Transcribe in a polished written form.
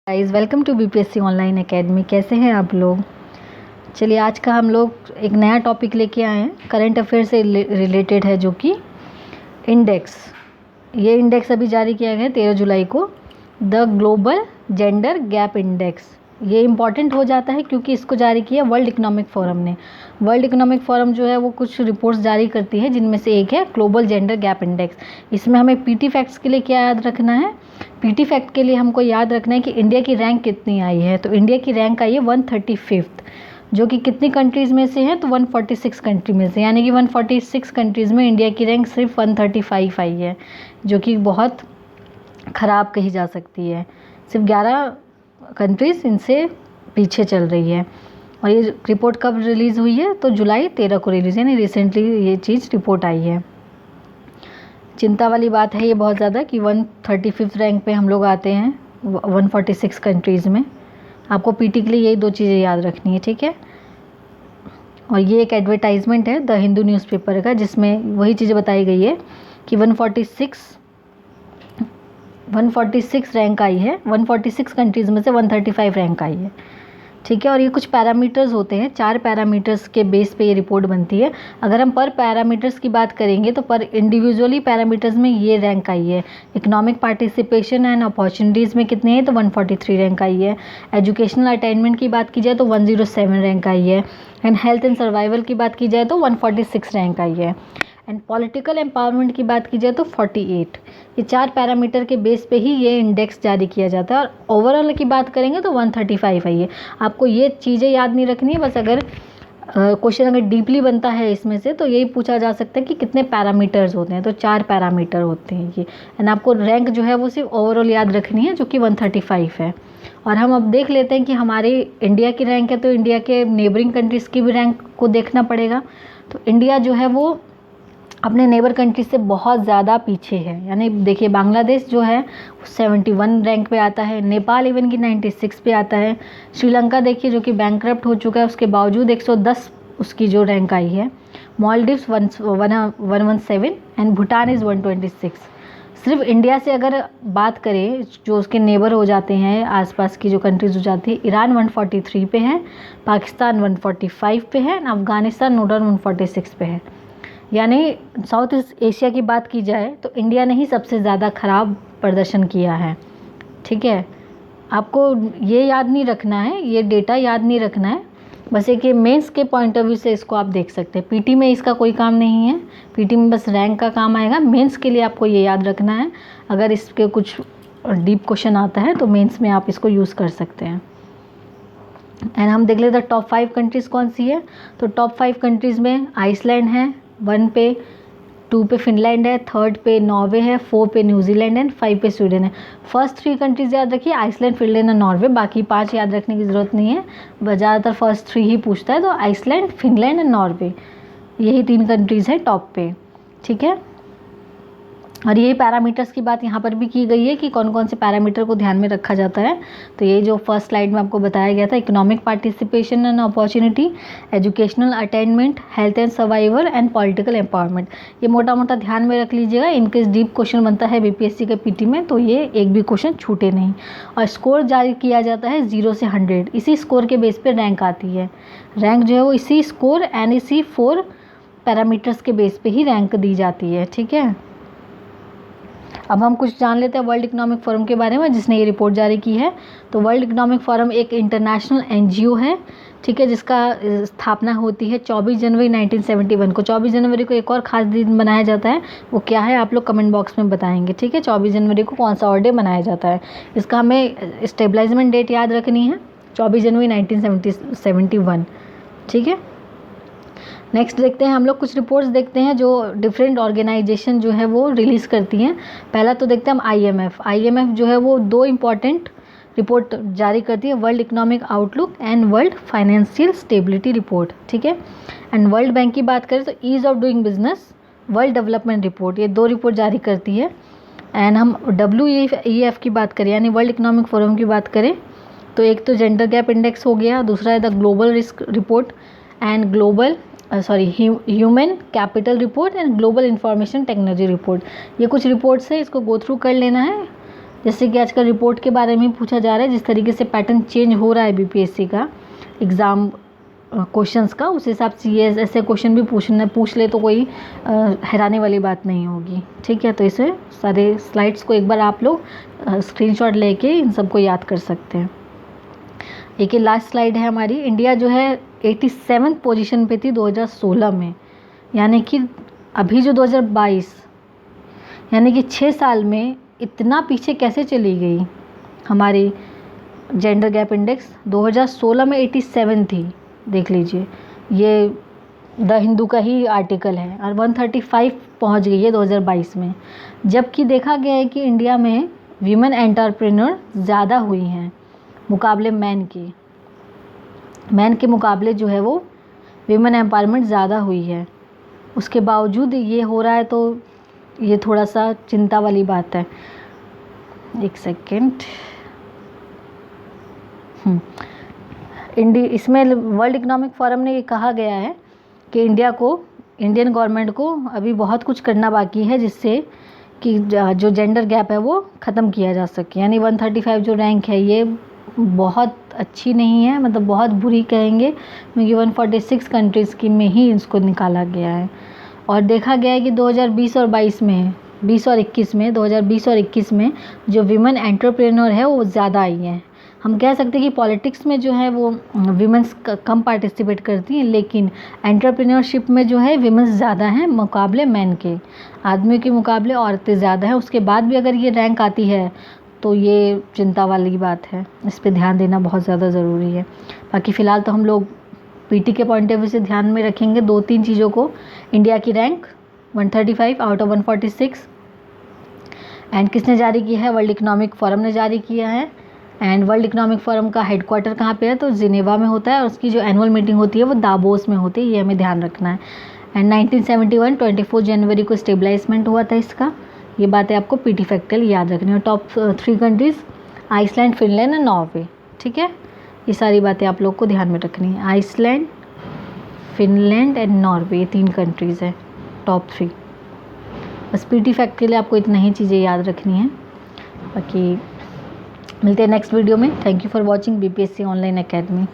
Guys, welcome to BPSC online academy. कैसे हैं आप लोग? चलिए, आज का हम लोग एक नया टॉपिक लेके आए हैं, करंट अफेयर से रिलेटेड है, जो कि इंडेक्स। ये इंडेक्स अभी जारी किया गया है 13 जुलाई को, the global gender gap index. ये इम्पॉर्टेंट हो जाता है क्योंकि इसको जारी किया वर्ल्ड इकोनॉमिक फोरम ने। वर्ल्ड इकोनॉमिक फोरम जो है वो कुछ रिपोर्ट्स जारी करती है, जिनमें से एक है ग्लोबल जेंडर गैप इंडेक्स। इसमें हमें पीटी फैक्ट्स के लिए क्या याद रखना है? पीटी फैक्ट के लिए हमको याद रखना है कि इंडिया की रैंक कितनी आई है। तो इंडिया की रैंक आई है 135th, जो कि कितनी कंट्रीज़ में से है? तो 146 कंट्री में से, यानी कि 146 कंट्रीज़ में इंडिया की रैंक सिर्फ 135 आई है, जो कि बहुत ख़राब कही जा सकती है। सिर्फ 11 कंट्रीज़ इनसे पीछे चल रही है। और ये रिपोर्ट कब रिलीज़ हुई है? तो जुलाई 13 को रिलीज़, यानी रिसेंटली ये चीज़ रिपोर्ट आई है। चिंता वाली बात है ये बहुत ज़्यादा कि 135th रैंक पे हम लोग आते हैं 146 कंट्रीज़ में। आपको पीटी के लिए यही दो चीज़ें याद रखनी है, ठीक है। और ये एक एडवर्टाइजमेंट है द हिंदू न्यूज़पेपर का, जिसमें वही चीज़ें बताई गई है कि 146 रैंक आई है, 146 कंट्रीज़ में से 135 रैंक आई है, ठीक है। और ये कुछ पैरामीटर्स होते हैं, 4 पैरामीटर्स के बेस पे ये रिपोर्ट बनती है। अगर हम पर पैरामीटर्स की बात करेंगे तो पर इंडिविजुअली पैरामीटर्स में ये रैंक आई है। इकोनॉमिक पार्टिसिपेशन एंड अपॉर्चुनिटीज़ में कितने हैं? तो 143 रैंक आई है। एजुकेशनल अटेनमेंट की बात की जाए तो 107 रैंक आई है। एंड हेल्थ एंड सर्वाइवल की बात की जाए तो 146 रैंक आई है। एंड पॉलिटिकल एम्पावरमेंट की बात की जाए तो 48। ये 4 पैरामीटर के बेस पे ही ये इंडेक्स जारी किया जाता है। और ओवरऑल की बात करेंगे तो 135 आई है। आपको ये चीज़ें याद नहीं रखनी है, बस अगर क्वेश्चन अगर डीपली बनता है इसमें से तो यही पूछा जा सकता है कि कितने पैरामीटर्स होते हैं। तो 4 पैरामीटर होते हैं ये। एंड आपको रैंक जो है वो सिर्फ ओवरऑल याद रखनी है, जो कि 135 है। और हम अब देख लेते हैं कि हमारी इंडिया की रैंक है, तो इंडिया के नेबरिंग कंट्रीज़ की भी रैंक को देखना पड़ेगा। तो इंडिया जो है वो अपने नेबर कंट्री से बहुत ज़्यादा पीछे है। यानी देखिए, बांग्लादेश जो है 71 रैंक पे आता है, नेपाल इवन की 96 पे आता है, श्रीलंका देखिए जो कि बैंकरप्ट हो चुका है, उसके बावजूद 110 उसकी जो रैंक आई है, मालदीव्स 117 एंड भूटान इज़ 126। सिर्फ इंडिया से अगर बात करें, जो उसके नेबर हो जाते हैं, आसपास की जो कंट्रीज़ हो जाती है, ईरान 143 पे है, पाकिस्तान 145 पे है, अफगानिस्तान नोडर 146 पे है। यानी साउथ ईस्ट एशिया की बात की जाए तो इंडिया ने ही सबसे ज़्यादा ख़राब प्रदर्शन किया है, ठीक है। आपको ये याद नहीं रखना है, ये डेटा याद नहीं रखना है, बस एक ये मेंस के पॉइंट ऑफ व्यू से इसको आप देख सकते हैं। पीटी में इसका कोई काम नहीं है, पीटी में बस रैंक का काम आएगा। मेंस के लिए आपको ये याद रखना है, अगर इसके कुछ डीप क्वेश्चन आता है तो मेंस में आप इसको यूज़ कर सकते हैं। एंड हम देख लेते हैं टॉप 5 कंट्रीज़ कौन सी है। तो टॉप 5 कंट्रीज़ में आइसलैंड है 1 पे, 2 पे फिनलैंड है, 3rd पे नॉर्वे है, 4 पे न्यूजीलैंड है, 5 पे स्वीडन है। फर्स्ट 3 कंट्रीज़ याद रखिए, आइसलैंड, फिनलैंड और नॉर्वे। बाकी 5 याद रखने की ज़रूरत नहीं है, ज़्यादातर फर्स्ट 3 ही पूछता है। तो आइसलैंड, फिनलैंड और नॉर्वे, यही 3 कंट्रीज़ है टॉप पे, ठीक है। और यही पैरामीटर्स की बात यहाँ पर भी की गई है कि कौन कौन से पैरामीटर को ध्यान में रखा जाता है। तो ये जो फर्स्ट स्लाइड में आपको बताया गया था, economic participation and opportunity, educational attainment, health and survival and political empowerment, ये मोटा मोटा ध्यान में रख लीजिएगा। इनकेस डीप क्वेश्चन बनता है बीपीएससी के पीटी में तो ये एक भी क्वेश्चन छूटे नहीं। और स्कोर जारी किया जाता है 0 से 100, इसी स्कोर के बेस पर रैंक आती है। रैंक जो है वो इसी स्कोर एंड इसी 4 पैरामीटर्स के बेस पे ही रैंक दी जाती है, ठीक है। अब हम कुछ जान लेते हैं वर्ल्ड इकोनॉमिक फोरम के बारे में, जिसने ये रिपोर्ट जारी की है। तो वर्ल्ड इकोनॉमिक फोरम एक इंटरनेशनल एनजीओ है, ठीक है, जिसका स्थापना होती है 24 जनवरी 1971 को। 24 जनवरी को एक और ख़ास दिन मनाया जाता है, वो क्या है आप लोग कमेंट बॉक्स में बताएंगे, ठीक है। 24 जनवरी को कौन सा और डे मनाया जाता है, इसका हमें स्टेबलाइजमेंट डेट याद रखनी है, 24 जनवरी 1971, ठीक है। नेक्स्ट देखते हैं हम लोग, कुछ रिपोर्ट्स देखते हैं जो डिफरेंट ऑर्गेनाइजेशन जो है वो रिलीज़ करती हैं। पहला तो देखते हैं हम आईएमएफ जो है वो 2 इम्पॉर्टेंट रिपोर्ट जारी करती है, world economic outlook and world financial stability report, ठीक है। एंड वर्ल्ड बैंक की बात करें तो ease of doing business, world development report, ये 2 रिपोर्ट जारी करती है। एंड हम WEF की बात करें, यानी वर्ल्ड इकोनॉमिक फोरम की बात करें, तो एक तो जेंडर गैप इंडेक्स हो गया, दूसरा है the global risk report and human capital report and global information technology report. ये कुछ रिपोर्ट्स है, इसको गो थ्रू कर लेना है। जैसे कि आजकल रिपोर्ट के बारे में पूछा जा रहा है, जिस तरीके से पैटर्न चेंज हो रहा है बीपीएससी का एग्ज़ाम क्वेश्चंस का, उस हिसाब से ये ऐसे क्वेश्चन भी पूछ ले तो कोई हैरानी वाली बात नहीं होगी। ठीक है, तो इसे सारे स्लाइड्स को एक बार आप लोग स्क्रीनशॉट लेके इन सबको याद कर सकते हैं। एक ये लास्ट स्लाइड है हमारी। इंडिया जो है 87th पोजीशन पे थी 2016 में, यानी कि अभी जो 2022 यानी कि 6 साल में इतना पीछे कैसे चली गई हमारी जेंडर गैप इंडेक्स। 2016 में 87 थी, देख लीजिए, ये द हिंदू का ही आर्टिकल है, और 135 पहुंच गई है 2022 में। जबकि देखा गया है कि इंडिया में वीमेन एंटरप्रेन्योर ज़्यादा हुई हैं मुकाबले मैन के मुकाबले जो है वो वीमेन एम्पावरमेंट ज़्यादा हुई है। उसके बावजूद ये हो रहा है, तो ये थोड़ा सा चिंता वाली बात है। एक सेकेंड, इसमें वर्ल्ड इकोनॉमिक फोरम ने ये कहा गया है कि इंडियन गवर्नमेंट को अभी बहुत कुछ करना बाकी है, जिससे कि जो जेंडर गैप है वो ख़त्म किया जा सके। यानी 135 जो रैंक है ये बहुत अच्छी नहीं है, मतलब बहुत बुरी कहेंगे, क्योंकि 146 कंट्रीज़ की में ही इसको निकाला गया है। और देखा गया है कि 2020 और 21 में जो वीमेन एंटरप्रेन्योर है वो ज़्यादा आई हैं। हम कह सकते हैं कि पॉलिटिक्स में जो है वो वीमेंस कम पार्टिसिपेट करती हैं, लेकिन एंटरप्रेन्योरशिप में जो है वीमेंस ज़्यादा हैं मुकाबले मैन के। आदमियों के मुकाबले औरतें ज़्यादा हैं। उसके बाद भी अगर ये रैंक आती है तो ये चिंता वाली बात है, इस पे ध्यान देना बहुत ज़्यादा ज़रूरी है। बाकी फ़िलहाल तो हम लोग पीटी के पॉइंट ऑफ व्यू से ध्यान में रखेंगे 2-3 चीज़ों को। इंडिया की रैंक 135 आउट ऑफ 146, एंड किसने जारी किया है? वर्ल्ड इकोनॉमिक फोरम ने जारी किया है। एंड वर्ल्ड इकोनॉमिक फोरम का हेडक्वार्टर कहाँ पे है? तो जिनेवा में होता है, और उसकी जो एनुअल मीटिंग होती है वो दावोस में होती है, ये हमें ध्यान रखना है। एंड 1971 24 जनवरी को स्टेबलाइजमेंट हुआ था इसका। ये बातें आपको पीटी फैक्टल याद रखनी है। टॉप 3 कंट्रीज़ आइसलैंड, फिनलैंड और नॉर्वे। ठीक है, ये सारी बातें आप लोग को ध्यान में रखनी है। आइसलैंड, फिनलैंड एंड नॉर्वे, ये 3 कंट्रीज़ है टॉप 3। बस पीटी फैक्ट के लिए आपको इतना ही चीज़ें याद रखनी है। बाकी मिलते हैं नेक्स्ट वीडियो में। Thank you for watching BPSC online academy.